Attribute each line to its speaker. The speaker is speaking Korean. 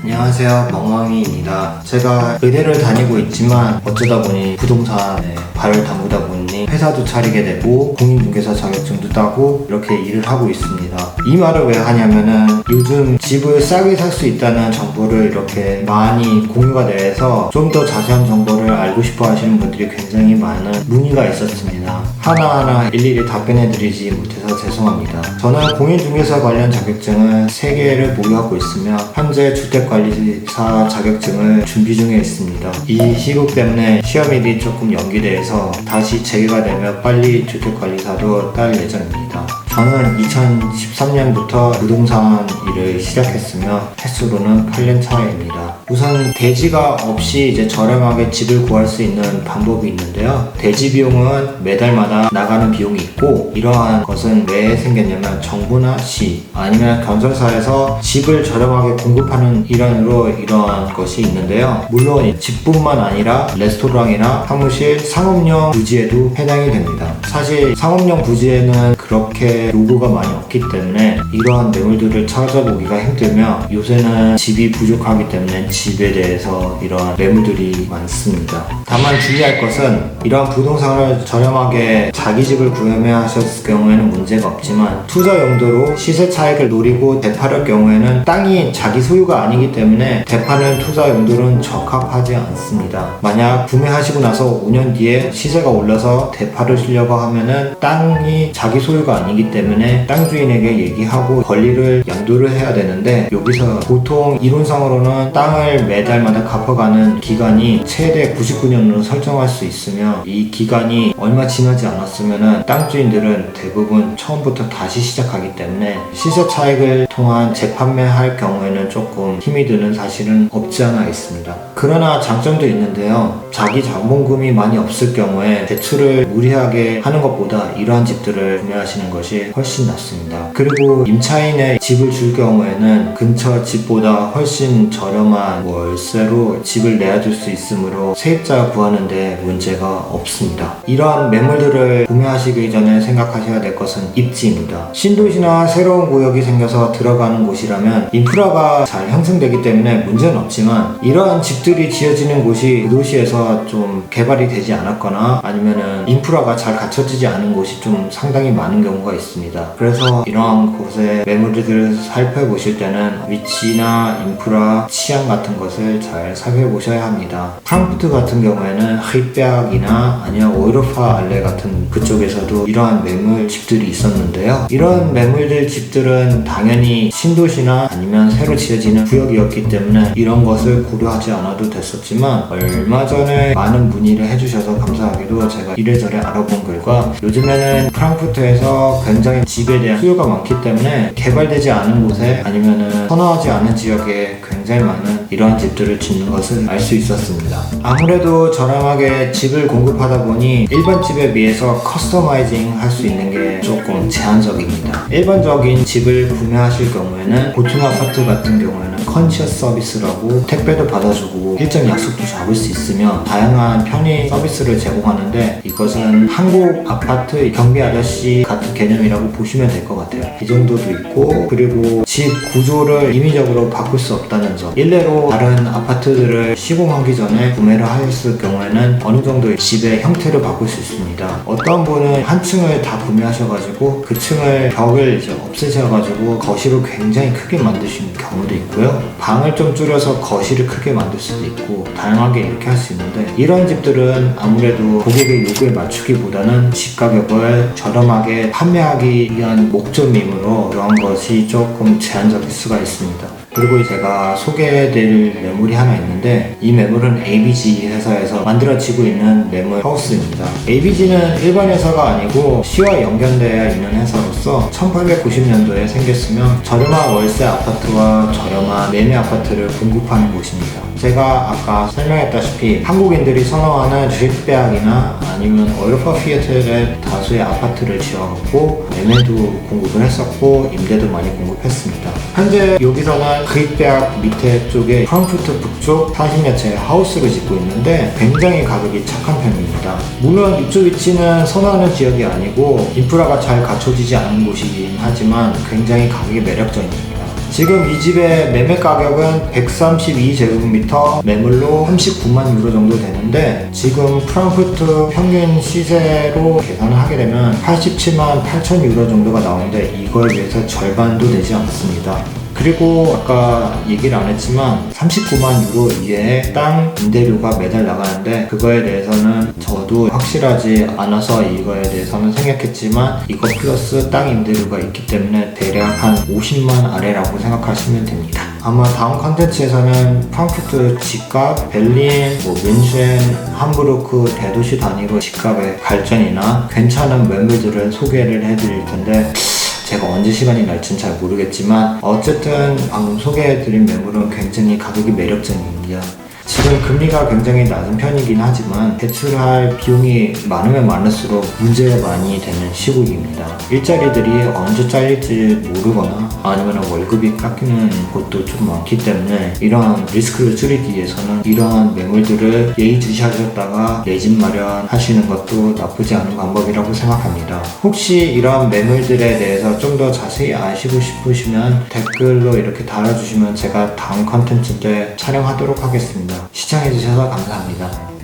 Speaker 1: 안녕하세요, 멍멍이입니다. 제가 의대를 다니고 있지만 어쩌다 보니 부동산에 발을 담그다 보니 회사도 차리게 되고 공인중개사 자격증도 따고 이렇게 일을 하고 있습니다. 이 말을 왜 하냐면은 요즘 집을 싸게 살 수 있다는 정보를 이렇게 많이 공유가 돼서 좀 더 자세한 정보를 알고 싶어 하시는 분들이 굉장히 많은 문의가 있었습니다. 하나하나 일일이 답변해 드리지 못해서 죄송합니다. 저는 공인중개사 관련 자격증을 3개를 보유하고 있으며 현재 주택관리사 자격증을 준비 중에 있습니다. 이 시국 때문에 시험일이 조금 연기돼서 다시 재개가 되면 빨리 주택관리사도 딸 예정입니다. 저는 2013년부터 부동산 일을 시작했으며 횟수로는 8년 차입니다. 우선 대지가 없이 이제 저렴하게 집을 구할 수 있는 방법이 있는데요. 대지 비용은 매달마다 나가는 비용이 있고, 이러한 것은 왜 생겼냐면 정부나 시 아니면 건설사에서 집을 저렴하게 공급하는 일환으로 이러한 것이 있는데요. 물론 집뿐만 아니라 레스토랑이나 사무실, 상업용 부지에도 해당이 됩니다. 사실 상업용 부지에는 그렇게 요구가 많이 없기 때문에 이러한 매물들을 찾아보기가 힘들며, 요새는 집이 부족하기 때문에 집에 대해서 이러한 매물들이 많습니다. 다만 주의할 것은 이러한 부동산을 저렴하게 자기 집을 구매하셨을 경우에는 문제가 없지만, 투자 용도로 시세 차익을 노리고 되팔을 경우에는 땅이 자기 소유가 아니기 때문에 되파는 투자 용도로는 적합하지 않습니다. 만약 구매하시고 나서 5년 뒤에 시세가 올라서 되팔으시려고 하면은 땅이 자기 소유가 아니기 때문에 땅 주인에게 얘기하고 권리를 양도를 해야 되는데, 여기서 보통 이론상으로는 땅을 매달마다 갚아가는 기간이 최대 99년으로 설정할 수 있으며, 이 기간이 얼마 지나지 않았으면 땅 주인들은 대부분 처음부터 다시 시작하기 때문에 시세 차익을 통한 재판매할 경우에는 조금 힘이 드는 사실은 없지 않아 있습니다. 그러나 장점도 있는데요. 자기 자본금이 많이 없을 경우에 대출을 무리하게 하는 것보다 이러한 집들을 구매하시는 것이 훨씬 낫습니다. 그리고 임차인의 집을 줄 경우에는 근처 집보다 훨씬 저렴한 월세로 집을 내어줄 수 있으므로 세입자 구하는데 문제가 없습니다. 이러한 매물들을 구매하시기 전에 생각하셔야 될 것은 입지입니다. 신도시나 새로운 구역이 생겨서 들어가는 곳이라면 인프라가 잘 형성되기 때문에 문제는 없지만, 이러한 집들이 지어지는 곳이 그 도시에서 좀 개발이 되지 않았거나 아니면은 인프라가 잘 갖춰지지 않은 곳이 좀 상당히 많은 경우가 있습니다. 그래서 이러한 곳에 매물들을 살펴보실 때는 위치나 인프라, 치안 같은 것을 잘 살펴보셔야 합니다. 프랑크푸르트 같은 경우에는 하이베악이나 아니면 오이로파 알레 같은 그쪽에서도 이러한 매물 집들이 있었는데요. 이런 매물들 집들은 당연히 신도시나 아니면 새로 지어지는 구역이었기 때문에 이런 것을 고려하지 않아도 됐었지만, 얼마 전에 많은 문의를 해주셔서 감사하게도 제가 이래저래 알아본 결과 요즘에는 프랑크푸르트에서 굉장히 집에 대한 수요가 많기 때문에 개발되지 않은 곳에 아니면은 선호하지 않은 지역에 굉장히 많은 이러한 집들을 짓는 것을 알 수 있었습니다. 아무래도 저렴하게 집을 공급하다 보니 일반 집에 비해서 커스터마이징 할 수 있는 게 조금 제한적입니다. 일반적인 집을 구매하실 경우에는 보통 아파트 같은 경우에는 컨시어스 서비스라고 택배도 받아주고 일정 약속도 잡을 수 있으며 다양한 편의 서비스를 제공하는데, 이것은 한국 아파트 경비 아저씨 같은 개념이라고 보시면 될 것 같아요. 이 정도도 있고, 그리고 집 구조를 임의적으로 바꿀 수 없다는 점. 일례로 다른 아파트들을 시공하기 전에 구매를 하셨을 경우에는 어느 정도 집의 형태를 바꿀 수 있습니다. 어떤 분은 한 층을 다 구매하셔가지고 그 층을 벽을 이제 없애셔가지고 거실을 굉장히 크게 만드시는 경우도 있고요. 방을 좀 줄여서 거실을 크게 만들 수도 있고, 다양하게 이렇게 할 수 있는데, 이런 집들은 아무래도 고객의 요구에 맞추기보다는 집 가격을 저렴하게 판매하기 위한 목적이므로 그런 것이 조금 제한적일 수가 있습니다. 그리고 제가 소개해드릴 매물이 하나 있는데, 이 매물은 ABG 회사에서 만들어지고 있는 매물 하우스입니다. ABG는 일반 회사가 아니고 시와 연결되어 있는 회사로서 1890년도에 생겼으며 저렴한 월세 아파트와 저렴한 매매 아파트를 공급하는 곳입니다. 제가 아까 설명했다시피 한국인들이 선호하는 주식배학이나 아니면 오이로파 피에트의 다수의 아파트를 지어놓고 매매도 공급을 했었고 임대도 많이 공급했습니다. 현재 여기서는 그릭대학 밑에 쪽에 프랑크푸르트 북쪽 40여 채 하우스를 짓고 있는데 굉장히 가격이 착한 편입니다. 물론 이쪽 위치는 선호하는 지역이 아니고 인프라가 잘 갖춰지지 않은 곳이긴 하지만 굉장히 가격이 매력적입니다. 지금 이 집의 매매 가격은 132제곱미터, 매물로 39만 유로 정도 되는데 지금 프랑크푸르트 평균 시세로 계산을 하게 되면 87만 8천 유로 정도가 나오는데 이거에 비해서 절반도 되지 않습니다. 그리고 아까 얘기를 안 했지만 39만 유로 이외에 땅 임대료가 매달 나가는데 그거에 대해서는 저도 확실하지 않아서 이거에 대해서는 생각했지만 이거 플러스 땅 임대료가 있기 때문에 대략 한 50만 아래라고 생각하시면 됩니다. 아마 다음 컨텐츠에서는 프랑크푸르트 집값, 베를린, 뮌헨, 함부르크 대도시 단위로 집값의 발전이나 괜찮은 매물들을 소개를 해드릴 텐데 제가 언제 시간이 날지는 잘 모르겠지만 어쨌든 방금 소개해드린 매물은 굉장히 가격이 매력적입니다. 지금 금리가 굉장히 낮은 편이긴 하지만 대출할 비용이 많으면 많을수록 문제가 많이 되는 시국입니다. 일자리들이 언제 잘릴지 모르거나 아니면 월급이 깎이는 곳도 좀 많기 때문에 이러한 리스크를 줄이기 위해서는 이러한 매물들을 예의주시하셨다가 내 집 마련하시는 것도 나쁘지 않은 방법이라고 생각합니다. 혹시 이러한 매물들에 대해서 좀 더 자세히 아시고 싶으시면 댓글로 이렇게 달아주시면 제가 다음 컨텐츠 때 촬영하도록 하겠습니다. 시청해주셔서 감사합니다.